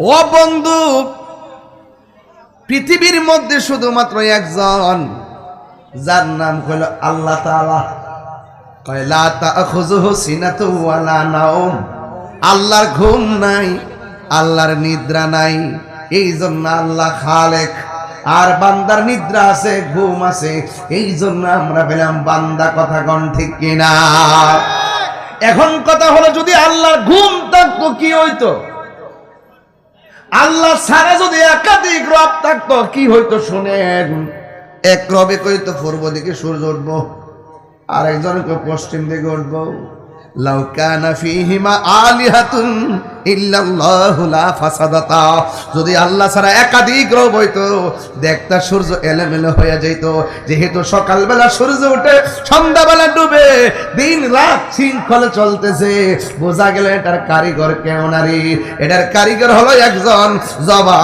ও বন্ধু, পৃথিবীর মধ্যে শুধুমাত্র একজন, যার নাম হলো আল্লাহ তাআলা। কয় লা তাখুযুহু সিনাতু ওয়ালা নাওম, আল্লাহর ঘুম নাই, আল্লাহর নিদ্রা নাই। এই জন্য আল্লাহ খালেক, আর বান্দার নিদ্রা আছে, ঘুম আছে। এই জন্য আমরা পেলাম বান্দা। কথা কোন ঠিক কিনা? এখন কথা হলো, যদি আল্লাহর ঘুম থাকতো কি হইতো? আল্লাহ ছাড়া যদি একাধিক রব থাকতো কি হইতো শুনেন। এক রবে কইতো পূর্ব দিকে সূর্য উঠবো, আরেকজনকে পশ্চিম দিকে উঠবো। লাউ কানা ফীহিমা আলিহাতুন ইল্লাল্লাহু লা ফাসাদাতা, যদি আল্লাহ ছাড়া একাধিক রব হইতো, দেখতা সূর্য এলোমেলো হয়ে যেত। যেহেতু সকালবেলা সূর্য উঠে, সন্ধ্যাবেলা ডুবে, দিন রাত শৃঙ্খলে চলতেছে, বোঝা গেল এটার কারিগর কেউ নারী, এটার কারিগর হলো একজন। জবাব